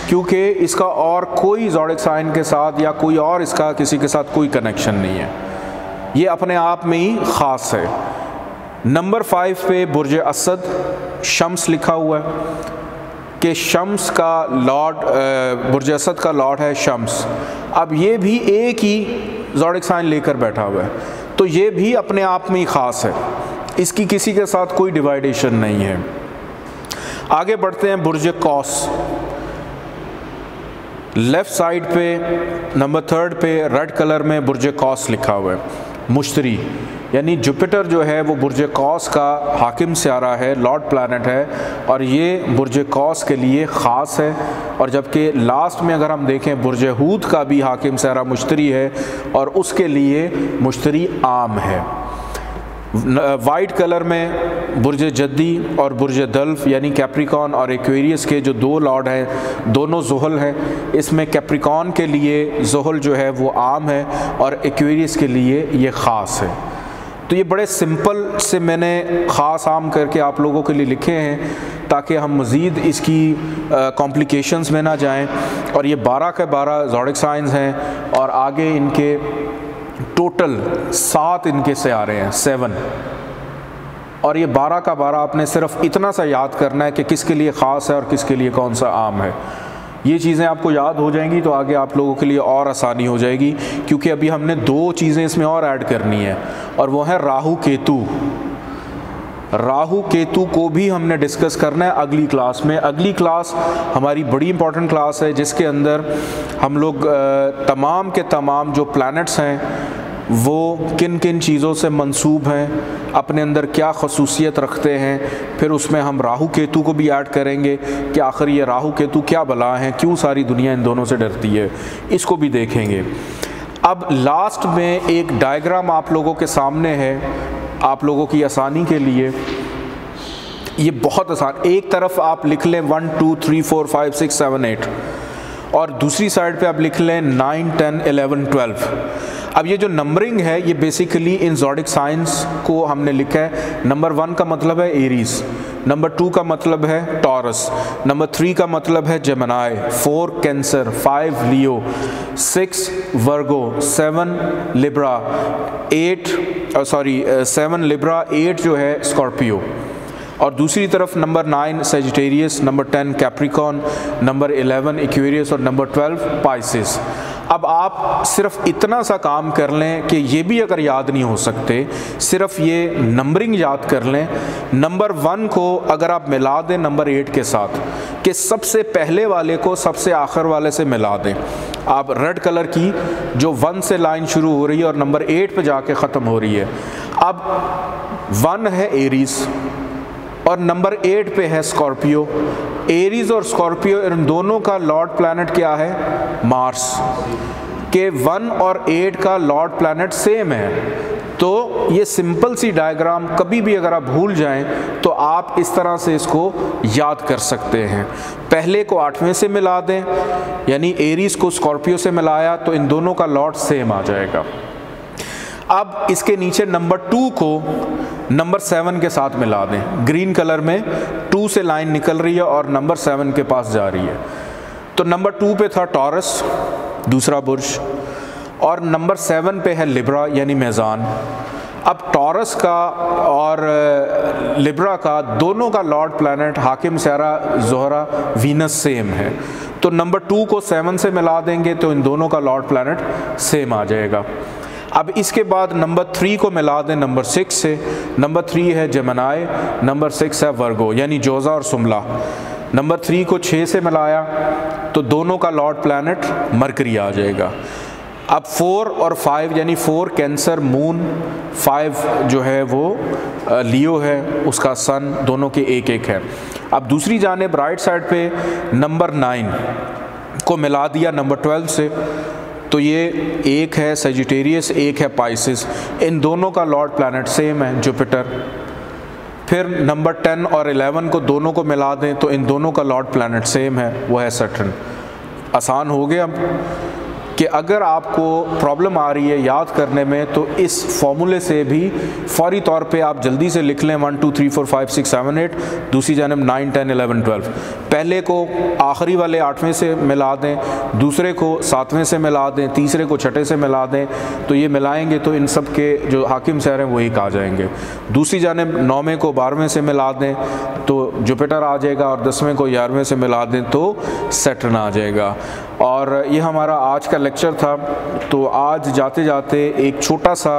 क्योंकि इसका और कोई ज़ोडिक साइन के साथ या कोई और इसका किसी के साथ कोई कनेक्शन नहीं है, ये अपने आप में ही ख़ास है। नंबर 5 पे बुर्ज असद, शम्स लिखा हुआ है कि शम्स का लॉर्ड, बुर्ज असद का लॉर्ड है शम्स। अब ये भी एक ही ज़ोडिक साइन लेकर बैठा हुआ है, तो ये भी अपने आप में ही ख़ास है, इसकी किसी के साथ कोई डिवाइडेशन नहीं है। आगे बढ़ते हैं बुर्ज कौस। लेफ़्ट साइड पे नंबर 3 पे रेड कलर में बुर्ज कौस लिखा हुआ है। मुश्तरी यानी जुपिटर जो है वो बुर्ज कौस का हाकिम से आ रहा है, लॉर्ड प्लैनेट है, और ये बुर्ज कौस के लिए ख़ास है। और जबकि लास्ट में अगर हम देखें बुर्ज हूद का भी हाकिम से आ रहा मुश्तरी है और उसके लिए मुश्तरी आम है। वाइट कलर में बुर्ज जद्दी और बुर्ज दल्फ यानी कैप्रिकॉन और एक्वेरियस के जो दो लॉर्ड हैं दोनों ज़ुहल हैं। इसमें कैप्रिकॉन के लिए ज़ुहल जो है वो आम है और एक्वेरियस के लिए ये ख़ास है। तो ये बड़े सिंपल से मैंने ख़ास आम करके आप लोगों के लिए लिखे हैं ताकि हम मज़ीद इसकी कॉम्प्लिकेशंस में ना जाएं। और ये 12 के 12 ज़ोडिक साइंस हैं और आगे इनके टोटल 7 इनके से आ रहे हैं, 7। और ये 12 का 12 आपने सिर्फ इतना सा याद करना है कि किसके लिए ख़ास है और किसके लिए कौन सा आम है। ये चीज़ें आपको याद हो जाएंगी तो आगे आप लोगों के लिए और आसानी हो जाएगी, क्योंकि अभी हमने 2 चीज़ें इसमें और ऐड करनी है और वो है राहु केतु। राहु केतु को भी हमने डिस्कस करना है अगली क्लास में। अगली क्लास हमारी बड़ी इंपॉर्टेंट क्लास है जिसके अंदर हम लोग तमाम के तमाम जो प्लैनेट्स हैं वो किन किन चीज़ों से मंसूब हैं, अपने अंदर क्या खसूसियत रखते हैं, फिर उसमें हम राहु केतु को भी ऐड करेंगे कि आखिर ये राहु केतु क्या बला हैं, क्यों सारी दुनिया इन दोनों से डरती है, इसको भी देखेंगे। अब लास्ट में एक डायग्राम आप लोगों के सामने है, आप लोगों की आसानी के लिए। ये बहुत आसान, एक तरफ आप लिख लें 1 2 3 4 5 6 7 8 और दूसरी साइड पे आप लिख लें 9 10 11 12। अब ये जो नंबरिंग है ये बेसिकली इन ज़ोडिक साइंस को हमने लिखा है। नंबर 1 का मतलब है एरीज, नंबर 2 का मतलब है टॉरस, नंबर 3 का मतलब है जेमिनी, 4 कैंसर, 5 लियो, 6 वर्गो, 7 लिब्रा, 7 लिब्रा, 8 जो है स्कॉर्पियो। और दूसरी तरफ number 9 Sagittarius, number 10 Capricorn, number 11 Aquarius और नंबर 12 पाइसेस। अब आप सिर्फ इतना सा काम कर लें कि ये भी अगर याद नहीं हो सकते, सिर्फ ये नंबरिंग याद कर लें। नंबर 1 को अगर आप मिला दें नंबर 8 के साथ, कि सबसे पहले वाले को सबसे आखिर वाले से मिला दें। आप रेड कलर की जो 1 से लाइन शुरू हो रही है और नंबर 8 पे जाके ख़त्म हो रही है। अब 1 है एरीज और नंबर 8 पे है स्कॉर्पियो। एरीज और स्कॉर्पियो इन दोनों का लॉर्ड प्लैनेट क्या है? मार्स। के 1 और 8 का लॉर्ड प्लैनेट सेम है। तो ये सिंपल सी डायग्राम कभी भी अगर आप भूल जाएं तो आप इस तरह से इसको याद कर सकते हैं। पहले को 8वें से मिला दें, यानी एरीज को स्कॉर्पियो से मिलाया तो इन दोनों का लॉर्ड सेम आ जाएगा। अब इसके नीचे नंबर 2 को नंबर 7 के साथ मिला दें। ग्रीन कलर में 2 से लाइन निकल रही है और नंबर 7 के पास जा रही है। तो नंबर 2 पे था टॉरस, दूसरा बुर्ज, और नंबर 7 पे है लिब्रा यानी मेज़ान। अब टॉरस का और लिब्रा का दोनों का लॉर्ड प्लैनेट हाकिम सारा ज़ोहरा वीनस सेम है। तो नंबर 2 को 7 से मिला देंगे तो इन दोनों का लॉर्ड प्लैनेट सेम आ जाएगा। अब इसके बाद नंबर 3 को मिला दें नंबर 6 से। नंबर 3 है जेमिनी, नंबर 6 है वर्गो यानी जोज़ा और सुमला। नंबर 3 को 6 से मिलाया तो दोनों का लॉर्ड प्लैनेट मरकरी आ जाएगा। अब 4 और 5 यानी 4 कैंसर मून, 5 जो है वो लियो है उसका सन, दोनों के 1-1 है। अब दूसरी जानिब राइट साइड पे नंबर 9 को मिला दिया नंबर 12 से, तो ये 1 है सजिटेरियस, 1 है पाइसिस। इन दोनों का लॉर्ड प्लैनेट सेम है जुपिटर। फिर नंबर 10 और 11 को दोनों को मिला दें तो इन दोनों का लॉर्ड प्लैनेट सेम है, वो है सैटर्न। आसान हो गया कि अगर आपको प्रॉब्लम आ रही है याद करने में तो इस फॉर्मूले से भी फौरी तौर पे आप जल्दी से लिख लें 1 2 3 4 5 6 7 8, दूसरी जानब 9 10 11 12। पहले को आखिरी वाले 8वें से मिला दें, दूसरे को 7वें से मिला दें, तीसरे को 6ठे से मिला दें। तो ये मिलाएंगे तो इन सब के जो हाकिम शहर हैं वही आ जाएंगे। दूसरी जानब 9वें को 12वें से मिला दें तो जुपिटर आ जाएगा और 10वें को 11वें से मिला दें तो सैटर्न आ जाएगा। और ये हमारा आज का लेक्चर था। तो आज जाते जाते एक छोटा सा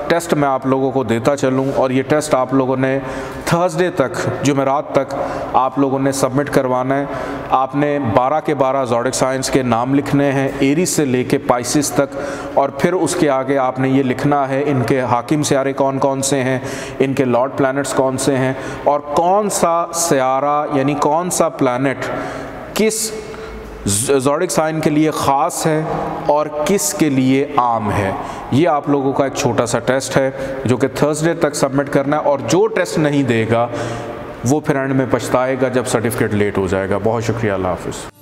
टेस्ट मैं आप लोगों को देता चलूं, और ये टेस्ट आप लोगों ने थर्सडे तक, जुमेरात तक आप लोगों ने सबमिट करवाना है। आपने 12 के 12 ज़ोडिक साइंस के नाम लिखने हैं, एरीज से लेके पाइसिस तक, और फिर उसके आगे आपने ये लिखना है इनके हाकिम सियारे कौन कौन से हैं, इनके लॉर्ड प्लैनेट्स कौन से हैं, और कौन सा सियारा यानी कौन सा प्लैनेट किस ज़ोडिक साइन के लिए ख़ास है और किस के लिए आम है। ये आप लोगों का एक छोटा सा टेस्ट है जो कि थर्सडे तक सबमिट करना है, और जो टेस्ट नहीं देगा वो फिर एंड में पछताएगा जब सर्टिफिकेट लेट हो जाएगा। बहुत शुक्रिया, अल्लाह हाफ़िज़।